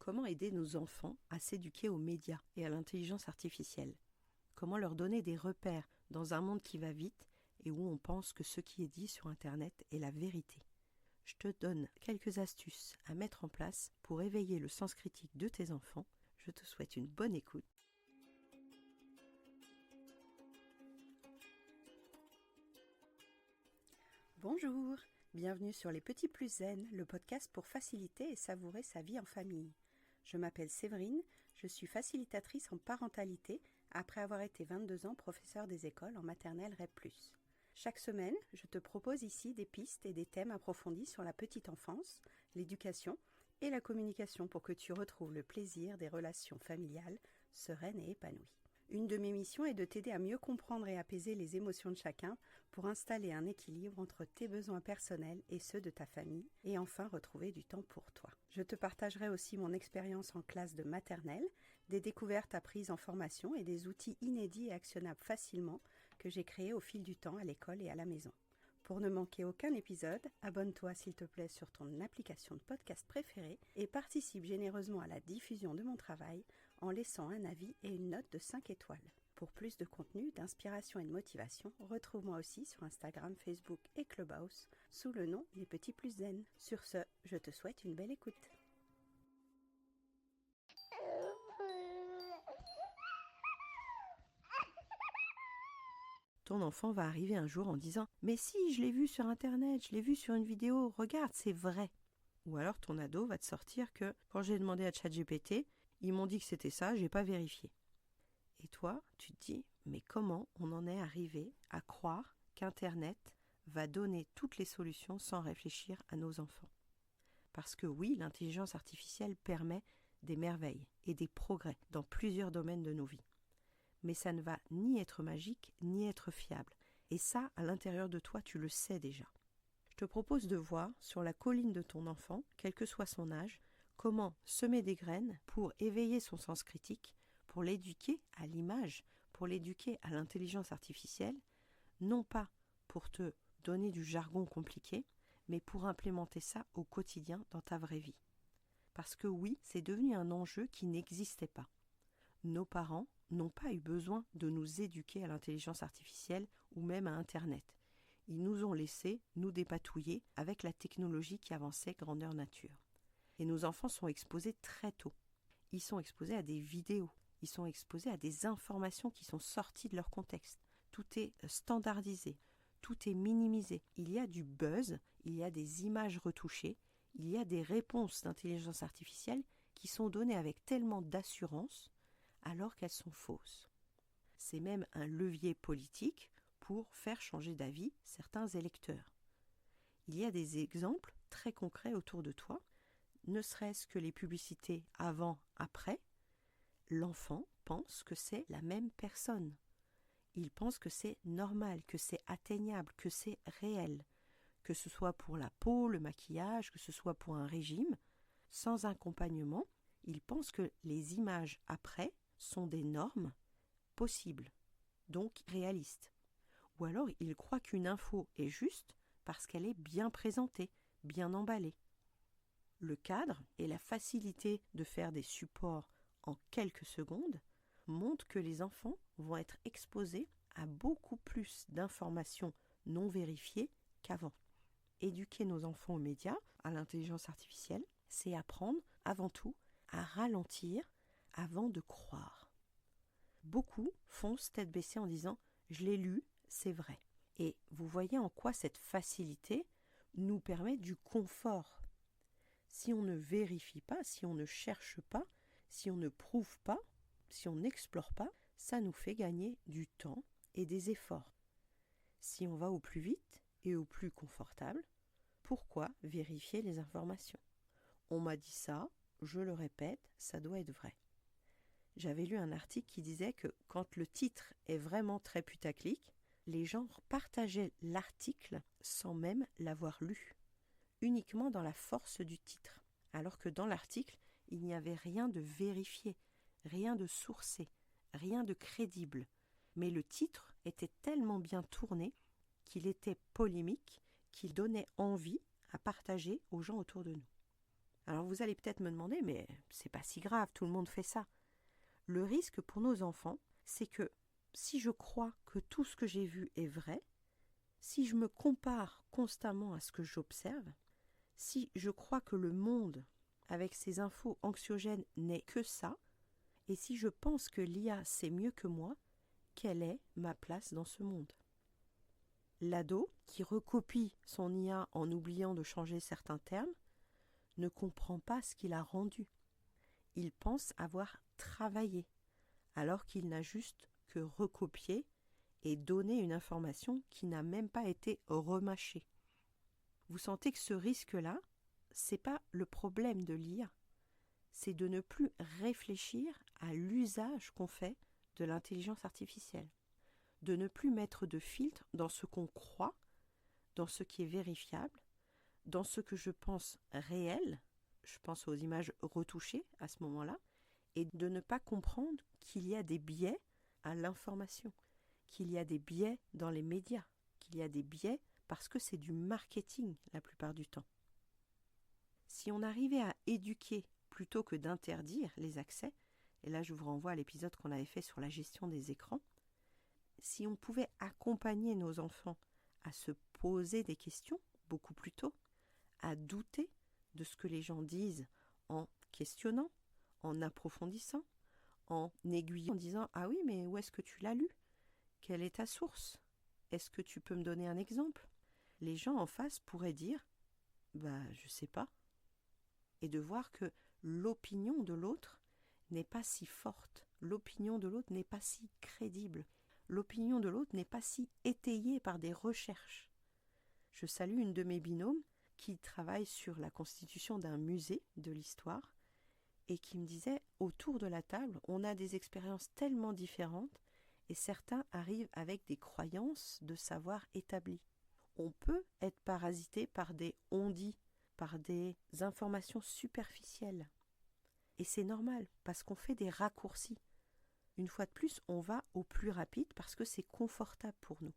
Comment aider nos enfants à s'éduquer aux médias et à l'intelligence artificielle? Comment leur donner des repères dans un monde qui va vite et où on pense que ce qui est dit sur Internet est la vérité? Je te donne quelques astuces à mettre en place pour éveiller le sens critique de tes enfants. Je te souhaite une bonne écoute. Bonjour, bienvenue sur Les Petits Plus Zen, le podcast pour faciliter et savourer sa vie en famille. Je m'appelle Séverine, je suis facilitatrice en parentalité après avoir été 22 ans professeure des écoles en maternelle REP+. Chaque semaine, je te propose ici des pistes et des thèmes approfondis sur la petite enfance, l'éducation et la communication pour que tu retrouves le plaisir des relations familiales sereines et épanouies. Une de mes missions est de t'aider à mieux comprendre et apaiser les émotions de chacun pour installer un équilibre entre tes besoins personnels et ceux de ta famille et enfin retrouver du temps pour toi. Je te partagerai aussi mon expérience en classe de maternelle, des découvertes apprises en formation et des outils inédits et actionnables facilement que j'ai créés au fil du temps à l'école et à la maison. Pour ne manquer aucun épisode, abonne-toi s'il te plaît sur ton application de podcast préférée et participe généreusement à la diffusion de mon travail en laissant un avis et une note de 5 étoiles. Pour plus de contenu, d'inspiration et de motivation, retrouve-moi aussi sur Instagram, Facebook et Clubhouse sous le nom Les Petits Plus Zen. Sur ce, je te souhaite une belle écoute. Ton enfant va arriver un jour en disant « Mais si, je l'ai vu sur Internet, je l'ai vu sur une vidéo, regarde, c'est vrai !» Ou alors ton ado va te sortir que « Quand j'ai demandé à ChatGPT, ils m'ont dit que c'était ça, j'ai pas vérifié. » Et toi, tu te dis « Mais comment on en est arrivé à croire qu'Internet va donner toutes les solutions sans réfléchir à nos enfants ?» Parce que oui, l'intelligence artificielle permet des merveilles et des progrès dans plusieurs domaines de nos vies. Mais ça ne va ni être magique, ni être fiable. Et ça, à l'intérieur de toi, tu le sais déjà. Je te propose de voir sur la colline de ton enfant, quel que soit son âge, comment semer des graines pour éveiller son sens critique, pour l'éduquer à l'image, pour l'éduquer à l'intelligence artificielle, non pas pour te donner du jargon compliqué, mais pour implémenter ça au quotidien dans ta vraie vie. Parce que oui, c'est devenu un enjeu qui n'existait pas. Nos parents n'ont pas eu besoin de nous éduquer à l'intelligence artificielle ou même à Internet. Ils nous ont laissé nous dépatouiller avec la technologie qui avançait grandeur nature. Et nos enfants sont exposés très tôt. Ils sont exposés à des vidéos, ils sont exposés à des informations qui sont sorties de leur contexte. Tout est standardisé, tout est minimisé. Il y a du buzz, il y a des images retouchées, il y a des réponses d'intelligence artificielle qui sont données avec tellement d'assurance alors qu'elles sont fausses. C'est même un levier politique pour faire changer d'avis certains électeurs. Il y a des exemples très concrets autour de toi, ne serait-ce que les publicités avant, après. L'enfant pense que c'est la même personne. Il pense que c'est normal, que c'est atteignable, que c'est réel, que ce soit pour la peau, le maquillage, que ce soit pour un régime. Sans accompagnement, il pense que les images après sont des normes possibles, donc réalistes. Ou alors il croit qu'une info est juste parce qu'elle est bien présentée, bien emballée. Le cadre et la facilité de faire des supports en quelques secondes montrent que les enfants vont être exposés à beaucoup plus d'informations non vérifiées qu'avant. Éduquer nos enfants aux médias, à l'intelligence artificielle, c'est apprendre avant tout à ralentir avant de croire. Beaucoup foncent tête baissée en disant « je l'ai lu, c'est vrai ». Et vous voyez en quoi cette facilité nous permet du confort. Si on ne vérifie pas, si on ne cherche pas, si on ne prouve pas, si on n'explore pas, ça nous fait gagner du temps et des efforts. Si on va au plus vite et au plus confortable, pourquoi vérifier les informations ? On m'a dit ça, je le répète, ça doit être vrai. J'avais lu un article qui disait que quand le titre est vraiment très putaclic, les gens partageaient l'article sans même l'avoir lu, uniquement dans la force du titre, alors que dans l'article, il n'y avait rien de vérifié, rien de sourcé, rien de crédible. Mais le titre était tellement bien tourné qu'il était polémique, qu'il donnait envie à partager aux gens autour de nous. Alors vous allez peut-être me demander, mais c'est pas si grave, tout le monde fait ça. Le risque pour nos enfants, c'est que si je crois que tout ce que j'ai vu est vrai, si je me compare constamment à ce que j'observe, si je crois que le monde, avec ses infos anxiogènes, n'est que ça, et si je pense que l'IA sait mieux que moi, quelle est ma place dans ce monde ? L'ado, qui recopie son IA en oubliant de changer certains termes, ne comprend pas ce qu'il a rendu. Il pense avoir travaillé, alors qu'il n'a juste que recopié et donné une information qui n'a même pas été remâchée. Vous sentez que ce risque-là, c'est pas le problème de l'IA, c'est de ne plus réfléchir à l'usage qu'on fait de l'intelligence artificielle, de ne plus mettre de filtre dans ce qu'on croit, dans ce qui est vérifiable, dans ce que je pense réel, je pense aux images retouchées à ce moment-là, et de ne pas comprendre qu'il y a des biais à l'information, qu'il y a des biais dans les médias, qu'il y a des biais parce que c'est du marketing la plupart du temps. Si on arrivait à éduquer plutôt que d'interdire les accès, et là je vous renvoie à l'épisode qu'on avait fait sur la gestion des écrans, si on pouvait accompagner nos enfants à se poser des questions beaucoup plus tôt, à douter de ce que les gens disent en questionnant, en approfondissant, en aiguillant, en disant « Ah oui, mais où est-ce que tu l'as lu ? Quelle est ta source ? Est-ce que tu peux me donner un exemple ?» Les gens en face pourraient dire « je sais pas ». Et de voir que l'opinion de l'autre n'est pas si forte, l'opinion de l'autre n'est pas si crédible, l'opinion de l'autre n'est pas si étayée par des recherches. Je salue une de mes binômes qui travaille sur la constitution d'un musée de l'histoire et qui me disait, autour de la table, on a des expériences tellement différentes et certains arrivent avec des croyances de savoir établis. On peut être parasité par des on-dit, par des informations superficielles. Et c'est normal, parce qu'on fait des raccourcis. Une fois de plus, on va au plus rapide parce que c'est confortable pour nous.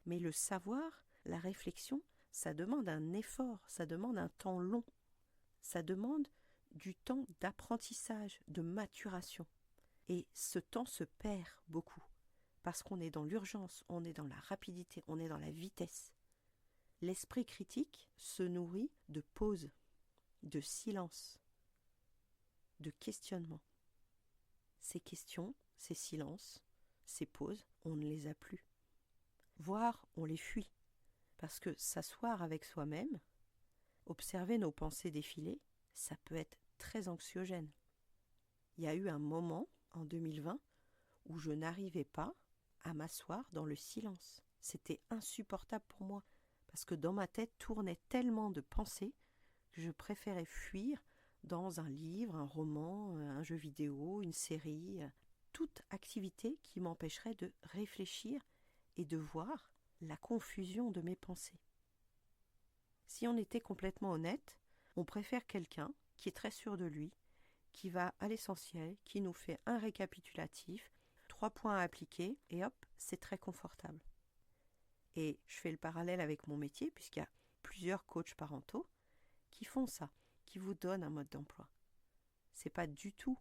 Mais le savoir, la réflexion, ça demande un effort, ça demande un temps long. Ça demande du temps d'apprentissage, de maturation. Et ce temps se perd beaucoup, parce qu'on est dans l'urgence, on est dans la rapidité, on est dans la vitesse. L'esprit critique se nourrit de pause, de silence, de questionnement. Ces questions, ces silences, ces pauses, on ne les a plus. Voire on les fuit, parce que s'asseoir avec soi-même, observer nos pensées défiler, ça peut être très anxiogène. Il y a eu un moment, en 2020, où je n'arrivais pas à m'asseoir dans le silence. C'était insupportable pour moi, parce que dans ma tête tournaient tellement de pensées que je préférais fuir dans un livre, un roman, un jeu vidéo, une série, toute activité qui m'empêcherait de réfléchir et de voir la confusion de mes pensées. Si on était complètement honnête, on préfère quelqu'un qui est très sûr de lui, qui va à l'essentiel, qui nous fait un récapitulatif, 3 points à appliquer, et hop, c'est très confortable. Et je fais le parallèle avec mon métier, puisqu'il y a plusieurs coachs parentaux qui font ça, qui vous donnent un mode d'emploi. C'est pas du tout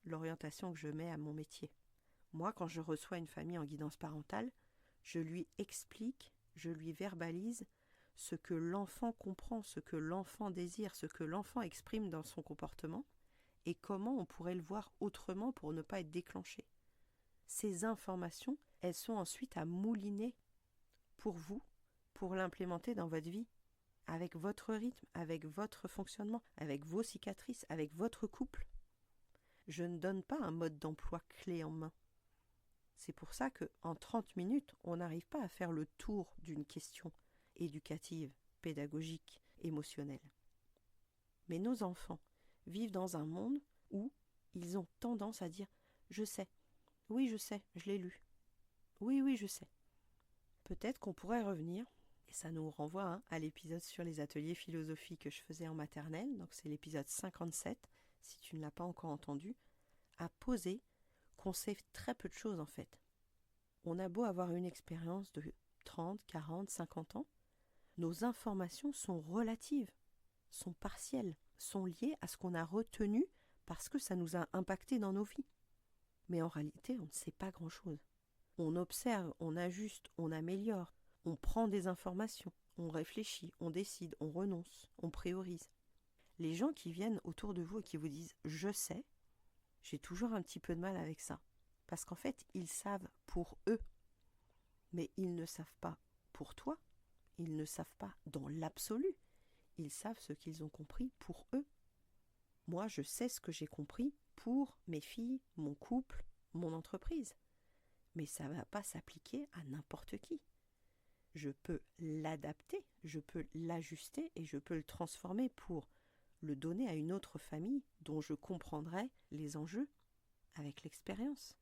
l'orientation que je mets à mon métier. Moi, quand je reçois une famille en guidance parentale, je lui explique, je lui verbalise ce que l'enfant comprend, ce que l'enfant désire, ce que l'enfant exprime dans son comportement, et comment on pourrait le voir autrement pour ne pas être déclenché. Ces informations, elles sont ensuite à mouliner pour vous, pour l'implémenter dans votre vie, avec votre rythme, avec votre fonctionnement, avec vos cicatrices, avec votre couple. Je ne donne pas un mode d'emploi clé en main. C'est pour ça qu'en 30 minutes, on n'arrive pas à faire le tour d'une question éducative, pédagogique, émotionnelle. Mais nos enfants vivent dans un monde où ils ont tendance à dire « je sais, oui je sais, je l'ai lu, oui je sais ». Peut-être qu'on pourrait revenir, et ça nous renvoie à l'épisode sur les ateliers philosophie que je faisais en maternelle, donc c'est l'épisode 57, si tu ne l'as pas encore entendu, à poser qu'on sait très peu de choses en fait. On a beau avoir une expérience de 30, 40, 50 ans, nos informations sont relatives, sont partielles, sont liées à ce qu'on a retenu parce que ça nous a impacté dans nos vies. Mais en réalité, on ne sait pas grand-chose. On observe, on ajuste, on améliore, on prend des informations, on réfléchit, on décide, on renonce, on priorise. Les gens qui viennent autour de vous et qui vous disent « je sais », j'ai toujours un petit peu de mal avec ça. Parce qu'en fait, ils savent pour eux. Mais ils ne savent pas pour toi. Ils ne savent pas dans l'absolu. Ils savent ce qu'ils ont compris pour eux. Moi, je sais ce que j'ai compris pour mes filles, mon couple, mon entreprise. Mais ça ne va pas s'appliquer à n'importe qui. Je peux l'adapter, je peux l'ajuster et je peux le transformer pour le donner à une autre famille dont je comprendrai les enjeux avec l'expérience.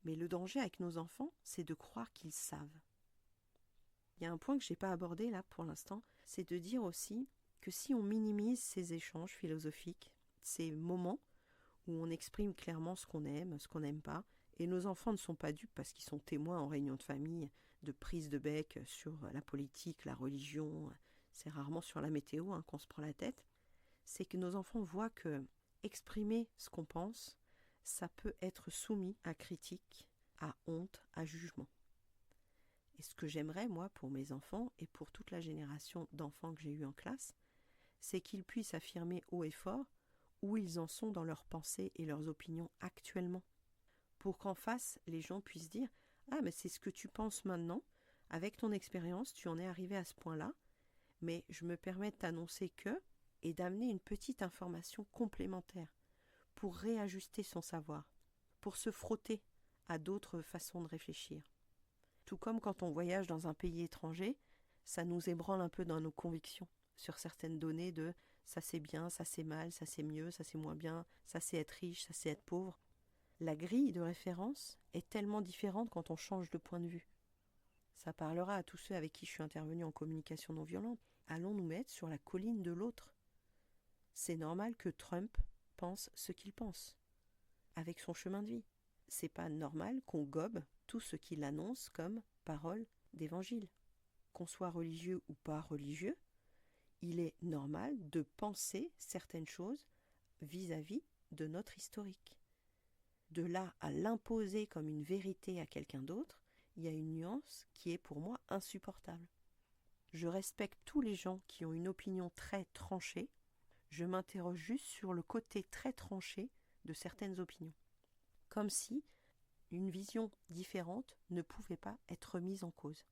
Mais le danger avec nos enfants, c'est de croire qu'ils savent. Il y a un point que je n'ai pas abordé là pour l'instant, c'est de dire aussi que si on minimise ces échanges philosophiques, ces moments où on exprime clairement ce qu'on aime, ce qu'on n'aime pas, et nos enfants ne sont pas dupes parce qu'ils sont témoins en réunion de famille de prise de bec sur la politique, la religion, c'est rarement sur la météo qu'on se prend la tête, c'est que nos enfants voient que exprimer ce qu'on pense, ça peut être soumis à critique, à honte, à jugement. Et ce que j'aimerais, moi, pour mes enfants et pour toute la génération d'enfants que j'ai eus en classe, c'est qu'ils puissent affirmer haut et fort où ils en sont dans leurs pensées et leurs opinions actuellement. Pour qu'en face, les gens puissent dire « Ah, mais c'est ce que tu penses maintenant, avec ton expérience, tu en es arrivé à ce point-là, mais je me permets de t'annoncer que… » et d'amener une petite information complémentaire pour réajuster son savoir, pour se frotter à d'autres façons de réfléchir. Tout comme quand on voyage dans un pays étranger, ça nous ébranle un peu dans nos convictions sur certaines données de ça c'est bien, ça c'est mal, ça c'est mieux, ça c'est moins bien, ça c'est être riche, ça c'est être pauvre. La grille de référence est tellement différente quand on change de point de vue. Ça parlera à tous ceux avec qui je suis intervenue en communication non violente. Allons nous mettre sur la colline de l'autre. C'est normal que Trump pense ce qu'il pense, avec son chemin de vie. C'est pas normal qu'on gobe tout ce qu'il annonce comme parole d'évangile. Qu'on soit religieux ou pas religieux, il est normal de penser certaines choses vis-à-vis de notre historique. De là à l'imposer comme une vérité à quelqu'un d'autre, il y a une nuance qui est pour moi insupportable. Je respecte tous les gens qui ont une opinion très tranchée. Je m'interroge juste sur le côté très tranché de certaines opinions. Comme si une vision différente ne pouvait pas être mise en cause.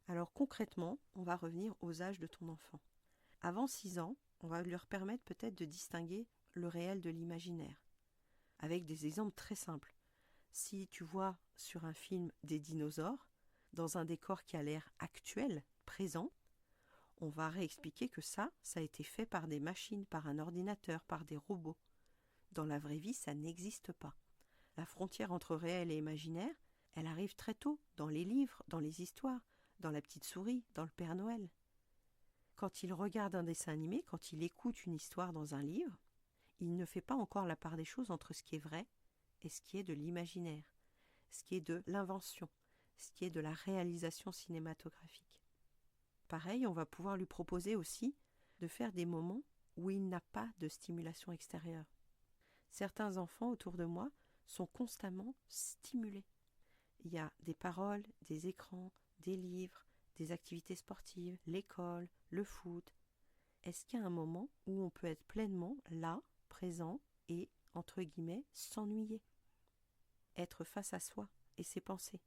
Alors concrètement, on va revenir aux âges de ton enfant. Avant 6 ans, on va leur permettre peut-être de distinguer le réel de l'imaginaire. Avec des exemples très simples. Si tu vois sur un film des dinosaures, dans un décor qui a l'air actuel, présent, on va réexpliquer que ça a été fait par des machines, par un ordinateur, par des robots. Dans la vraie vie, ça n'existe pas. La frontière entre réel et imaginaire, elle arrive très tôt, dans les livres, dans les histoires, dans La Petite Souris, dans le Père Noël. Quand il regarde un dessin animé, quand il écoute une histoire dans un livre, il ne fait pas encore la part des choses entre ce qui est vrai et ce qui est de l'imaginaire, ce qui est de l'invention, ce qui est de la réalisation cinématographique. Pareil, on va pouvoir lui proposer aussi de faire des moments où il n'a pas de stimulation extérieure. Certains enfants autour de moi sont constamment stimulés. Il y a des paroles, des écrans, des livres, des activités sportives, l'école, le foot. Est-ce qu'il y a un moment où on peut être pleinement là, présent et, entre guillemets, s'ennuyer? Être face à soi et ses pensées?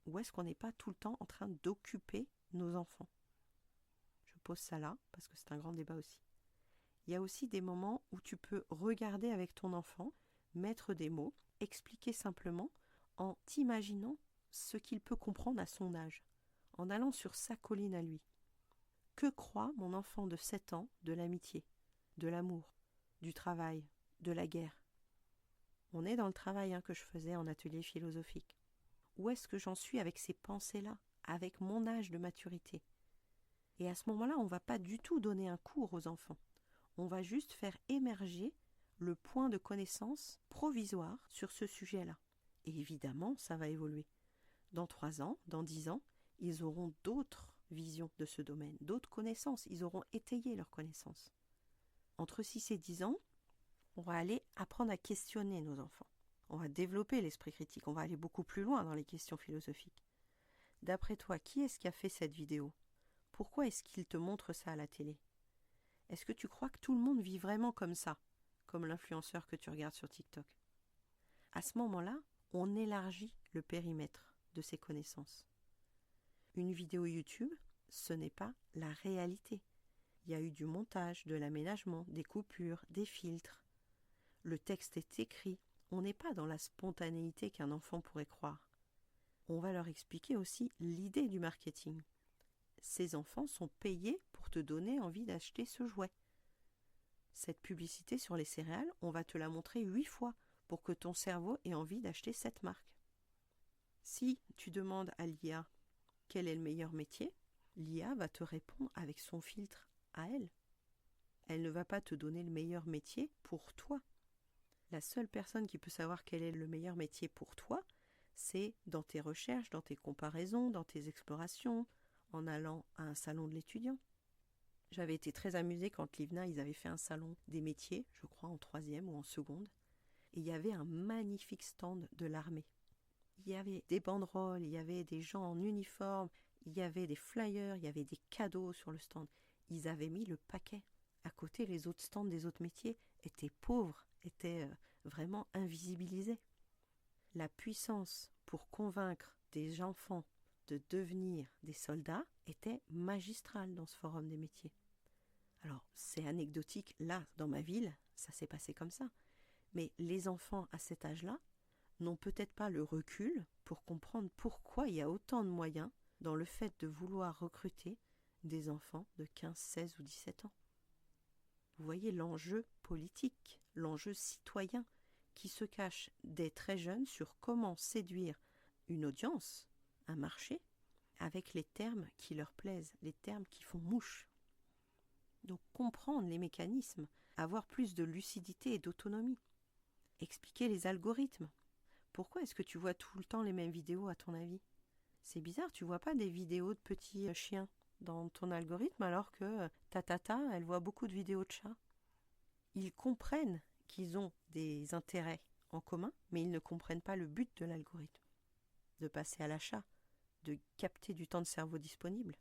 Ou est-ce qu'on n'est pas tout le temps en train d'occuper nos enfants? Je pose ça là parce que c'est un grand débat aussi. Il y a aussi des moments où tu peux regarder avec ton enfant, mettre des mots, expliquer simplement en t'imaginant ce qu'il peut comprendre à son âge, en allant sur sa colline à lui. Que croit mon enfant de 7 ans de l'amitié, de l'amour, du travail, de la guerre? On est dans le travail que je faisais en atelier philosophique. Où est-ce que j'en suis avec ces pensées-là, avec mon âge de maturité? Et à ce moment-là, on ne va pas du tout donner un cours aux enfants. On va juste faire émerger le point de connaissance provisoire sur ce sujet-là. Et évidemment, ça va évoluer. Dans 3 ans, dans 10 ans, ils auront d'autres vision de ce domaine, d'autres connaissances, ils auront étayé leurs connaissances. Entre 6 et 10 ans, on va aller apprendre à questionner nos enfants. On va développer l'esprit critique, on va aller beaucoup plus loin dans les questions philosophiques. D'après toi, qui est-ce qui a fait cette vidéo? Pourquoi est-ce qu'il te montre ça à la télé? Est-ce que tu crois que tout le monde vit vraiment comme ça, comme l'influenceur que tu regardes sur TikTok? À ce moment-là, on élargit le périmètre de ses connaissances. Une vidéo YouTube, ce n'est pas la réalité. Il y a eu du montage, de l'aménagement, des coupures, des filtres. Le texte est écrit. On n'est pas dans la spontanéité qu'un enfant pourrait croire. On va leur expliquer aussi l'idée du marketing. Ces enfants sont payés pour te donner envie d'acheter ce jouet. Cette publicité sur les céréales, on va te la montrer 8 fois pour que ton cerveau ait envie d'acheter cette marque. Si tu demandes à l'IA quel est le meilleur métier, l'IA va te répondre avec son filtre à elle. Elle ne va pas te donner le meilleur métier pour toi. La seule personne qui peut savoir quel est le meilleur métier pour toi, c'est dans tes recherches, dans tes comparaisons, dans tes explorations, en allant à un salon de l'étudiant. J'avais été très amusée quand l'IVNA, ils avaient fait un salon des métiers, je crois en 3e ou en 2e, et il y avait un magnifique stand de l'armée. Il y avait des banderoles, il y avait des gens en uniforme, il y avait des flyers, il y avait des cadeaux sur le stand. Ils avaient mis le paquet. À côté, les autres stands des autres métiers étaient pauvres, étaient vraiment invisibilisés. La puissance pour convaincre des enfants de devenir des soldats était magistrale dans ce forum des métiers. Alors, c'est anecdotique, là, dans ma ville, ça s'est passé comme ça. Mais les enfants à cet âge-là n'ont peut-être pas le recul pour comprendre pourquoi il y a autant de moyens dans le fait de vouloir recruter des enfants de 15, 16 ou 17 ans. Vous voyez l'enjeu politique, l'enjeu citoyen qui se cache dès très jeunes sur comment séduire une audience, un marché, avec les termes qui leur plaisent, les termes qui font mouche. Donc comprendre les mécanismes, avoir plus de lucidité et d'autonomie, expliquer les algorithmes. Pourquoi est-ce que tu vois tout le temps les mêmes vidéos à ton avis? C'est bizarre, tu vois pas des vidéos de petits chiens dans ton algorithme alors que ta tata, elle voit beaucoup de vidéos de chats. Ils comprennent qu'ils ont des intérêts en commun, mais ils ne comprennent pas le but de l'algorithme. De passer à l'achat, de capter du temps de cerveau disponible.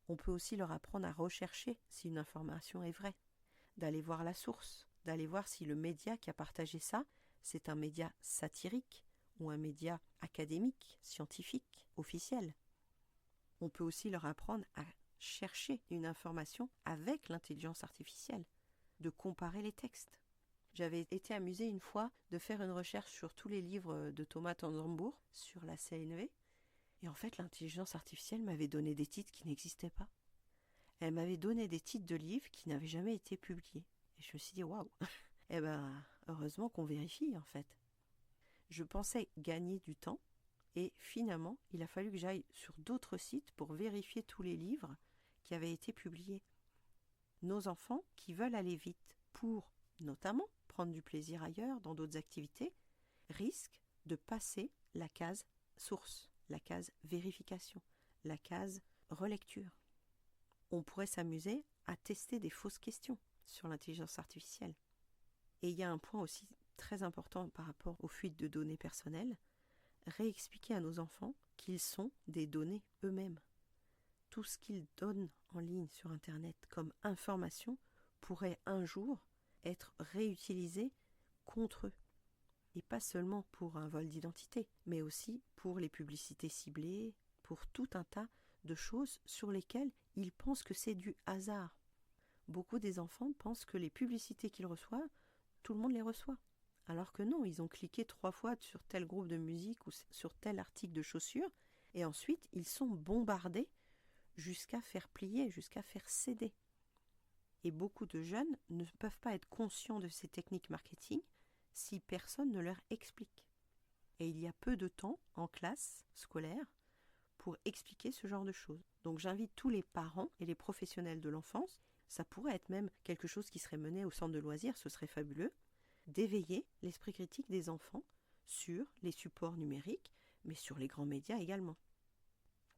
On peut aussi leur apprendre à rechercher si une information est vraie, d'aller voir la source, d'aller voir si le média qui a partagé ça, c'est un média satirique ou un média académique, scientifique, officiel. On peut aussi leur apprendre à chercher une information avec l'intelligence artificielle, de comparer les textes. J'avais été amusée une fois de faire une recherche sur tous les livres de Thomas Tannenbourg sur la CNV, et en fait l'intelligence artificielle m'avait donné des titres qui n'existaient pas. Elle m'avait donné des titres de livres qui n'avaient jamais été publiés. Et je me suis dit, waouh, eh ben, heureusement qu'on vérifie en fait. Je pensais gagner du temps, et finalement, il a fallu que j'aille sur d'autres sites pour vérifier tous les livres qui avaient été publiés. Nos enfants qui veulent aller vite pour, notamment, prendre du plaisir ailleurs, dans d'autres activités, risquent de passer la case source, la case vérification, la case relecture. On pourrait s'amuser à tester des fausses questions sur l'intelligence artificielle. Et il y a un point aussi très important par rapport aux fuites de données personnelles, réexpliquer à nos enfants qu'ils sont des données eux-mêmes. Tout ce qu'ils donnent en ligne sur Internet comme information pourrait un jour être réutilisé contre eux. Et pas seulement pour un vol d'identité, mais aussi pour les publicités ciblées, pour tout un tas de choses sur lesquelles ils pensent que c'est du hasard. Beaucoup des enfants pensent que les publicités qu'ils reçoivent, tout le monde les reçoit. Alors que non, ils ont cliqué 3 fois sur tel groupe de musique ou sur tel article de chaussures, et ensuite ils sont bombardés jusqu'à faire plier, jusqu'à faire céder. Et beaucoup de jeunes ne peuvent pas être conscients de ces techniques marketing si personne ne leur explique. Et il y a peu de temps en classe scolaire pour expliquer ce genre de choses. Donc j'invite tous les parents et les professionnels de l'enfance, ça pourrait être même quelque chose qui serait mené au centre de loisirs, ce serait fabuleux, d'éveiller l'esprit critique des enfants sur les supports numériques, mais sur les grands médias également.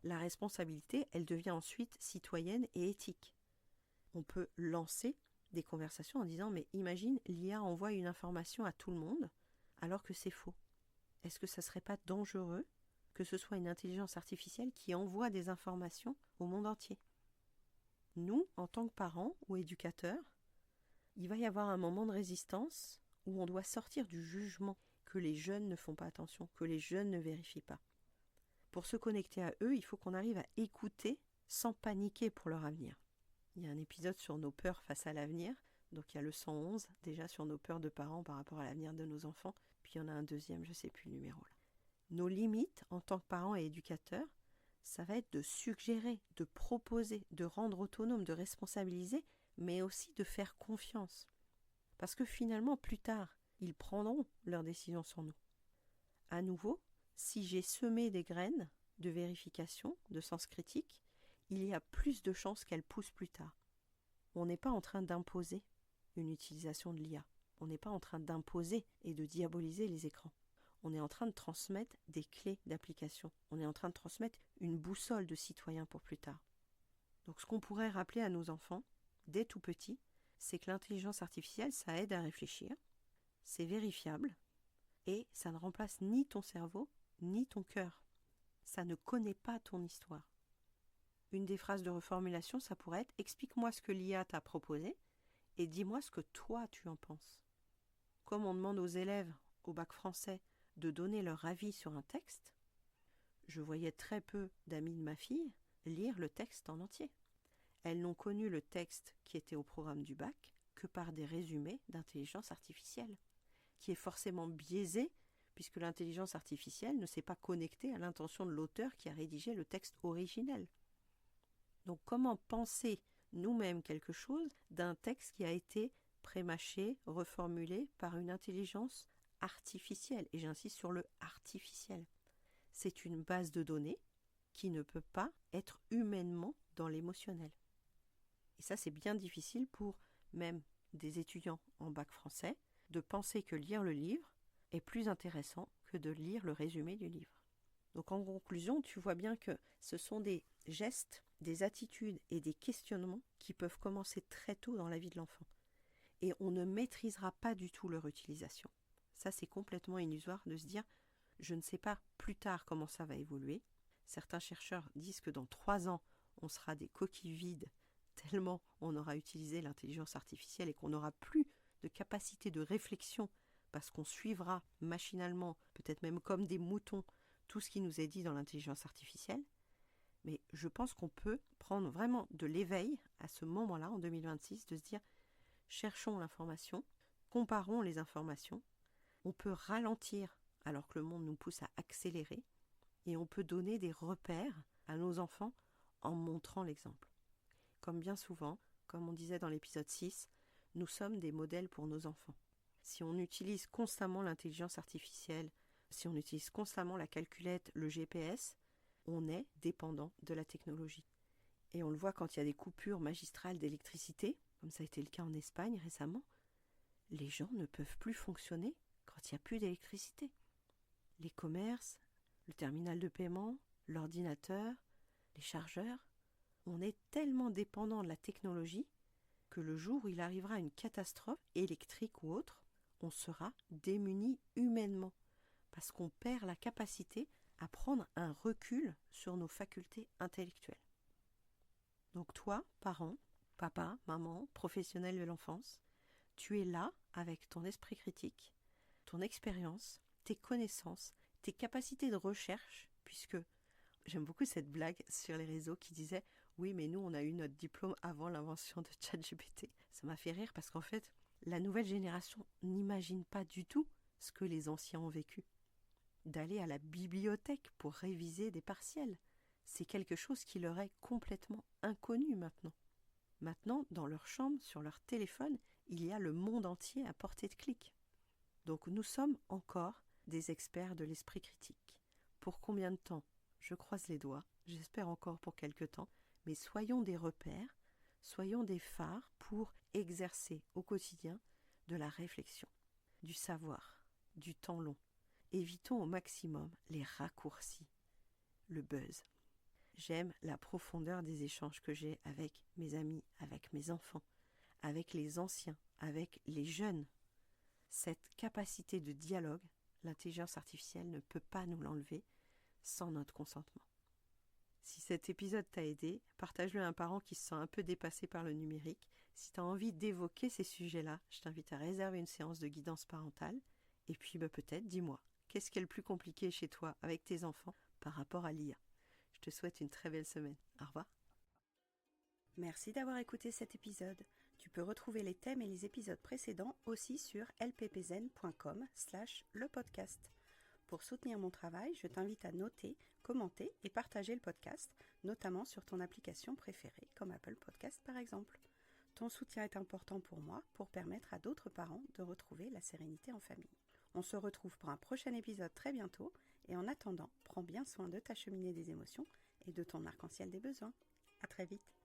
La responsabilité, elle devient ensuite citoyenne et éthique. On peut lancer des conversations en disant « Mais imagine, l'IA envoie une information à tout le monde alors que c'est faux. Est-ce que ça ne serait pas dangereux que ce soit une intelligence artificielle qui envoie des informations au monde entier ?» Nous, en tant que parents ou éducateurs, il va y avoir un moment de résistance où on doit sortir du jugement que les jeunes ne font pas attention, que les jeunes ne vérifient pas. Pour se connecter à eux, il faut qu'on arrive à écouter sans paniquer pour leur avenir. Il y a un épisode sur nos peurs face à l'avenir, donc il y a le 111 déjà sur nos peurs de parents par rapport à l'avenir de nos enfants, puis il y en a un deuxième, je ne sais plus le numéro là. Nos limites en tant que parents et éducateurs, ça va être de suggérer, de proposer, de rendre autonome, de responsabiliser, mais aussi de faire confiance. Parce que finalement, plus tard, ils prendront leurs décisions sur nous. À nouveau, si j'ai semé des graines de vérification, de sens critique, il y a plus de chances qu'elles poussent plus tard. On n'est pas en train d'imposer une utilisation de l'IA. On n'est pas en train d'imposer et de diaboliser les écrans. On est en train de transmettre des clés d'application. On est en train de transmettre une boussole de citoyen pour plus tard. Donc ce qu'on pourrait rappeler à nos enfants, dès tout petits, c'est que l'intelligence artificielle, ça aide à réfléchir, c'est vérifiable, et ça ne remplace ni ton cerveau, ni ton cœur. Ça ne connaît pas ton histoire. Une des phrases de reformulation, ça pourrait être « Explique-moi ce que l'IA t'a proposé et dis-moi ce que toi tu en penses ». Comme on demande aux élèves au bac français de donner leur avis sur un texte, je voyais très peu d'amis de ma fille lire le texte en entier. Elles n'ont connu le texte qui était au programme du bac que par des résumés d'intelligence artificielle, qui est forcément biaisé puisque l'intelligence artificielle ne s'est pas connectée à l'intention de l'auteur qui a rédigé le texte originel. Donc comment penser nous-mêmes quelque chose d'un texte qui a été prémâché, reformulé par une intelligence artificielle, et j'insiste sur le artificiel. C'est une base de données qui ne peut pas être humainement dans l'émotionnel. Et ça, c'est bien difficile pour même des étudiants en bac français de penser que lire le livre est plus intéressant que de lire le résumé du livre. Donc en conclusion, tu vois bien que ce sont des gestes, des attitudes et des questionnements qui peuvent commencer très tôt dans la vie de l'enfant. Et on ne maîtrisera pas du tout leur utilisation. Ça, c'est complètement illusoire de se dire « je ne sais pas plus tard comment ça va évoluer ». Certains chercheurs disent que dans 3 ans, on sera des coquilles vides tellement on aura utilisé l'intelligence artificielle et qu'on n'aura plus de capacité de réflexion parce qu'on suivra machinalement, peut-être même comme des moutons, tout ce qui nous est dit dans l'intelligence artificielle. Mais je pense qu'on peut prendre vraiment de l'éveil à ce moment-là, en 2026, de se dire « cherchons l'information, comparons les informations, on peut ralentir alors que le monde nous pousse à accélérer et on peut donner des repères à nos enfants en montrant l'exemple. » Comme bien souvent, comme on disait dans l'épisode 6, nous sommes des modèles pour nos enfants. Si on utilise constamment l'intelligence artificielle, si on utilise constamment la calculette, le GPS, on est dépendant de la technologie. Et on le voit quand il y a des coupures magistrales d'électricité, comme ça a été le cas en Espagne récemment, les gens ne peuvent plus fonctionner quand il n'y a plus d'électricité. Les commerces, le terminal de paiement, l'ordinateur, les chargeurs, on est tellement dépendant de la technologie que le jour où il arrivera une catastrophe électrique ou autre, on sera démuni humainement parce qu'on perd la capacité à prendre un recul sur nos facultés intellectuelles. Donc toi, parent, papa, maman, professionnel de l'enfance, tu es là avec ton esprit critique, ton expérience, tes connaissances, tes capacités de recherche, puisque j'aime beaucoup cette blague sur les réseaux qui disait « Oui, mais nous, on a eu notre diplôme avant l'invention de ChatGPT. » Ça m'a fait rire parce qu'en fait, la nouvelle génération n'imagine pas du tout ce que les anciens ont vécu. D'aller à la bibliothèque pour réviser des partiels, c'est quelque chose qui leur est complètement inconnu maintenant. Maintenant, dans leur chambre, sur leur téléphone, il y a le monde entier à portée de clic. Donc nous sommes encore des experts de l'esprit critique. Pour combien de temps ? Je croise les doigts, j'espère encore pour quelque temps, mais soyons des repères, soyons des phares pour exercer au quotidien de la réflexion, du savoir, du temps long. Évitons au maximum les raccourcis, le buzz. J'aime la profondeur des échanges que j'ai avec mes amis, avec mes enfants, avec les anciens, avec les jeunes. Cette capacité de dialogue, l'intelligence artificielle ne peut pas nous l'enlever sans notre consentement. Si cet épisode t'a aidé, partage-le à un parent qui se sent un peu dépassé par le numérique. Si tu as envie d'évoquer ces sujets-là, je t'invite à réserver une séance de guidance parentale. Et puis peut-être, dis-moi, qu'est-ce qui est le plus compliqué chez toi avec tes enfants par rapport à l'IA? Je te souhaite une très belle semaine. Au revoir. Merci d'avoir écouté cet épisode. Tu peux retrouver les thèmes et les épisodes précédents aussi sur lppzen.com/lepodcast. Pour soutenir mon travail, je t'invite à noter, commenter et partager le podcast, notamment sur ton application préférée, comme Apple Podcast par exemple. Ton soutien est important pour moi pour permettre à d'autres parents de retrouver la sérénité en famille. On se retrouve pour un prochain épisode très bientôt et en attendant, prends bien soin de ta cheminée des émotions et de ton arc-en-ciel des besoins. À très vite.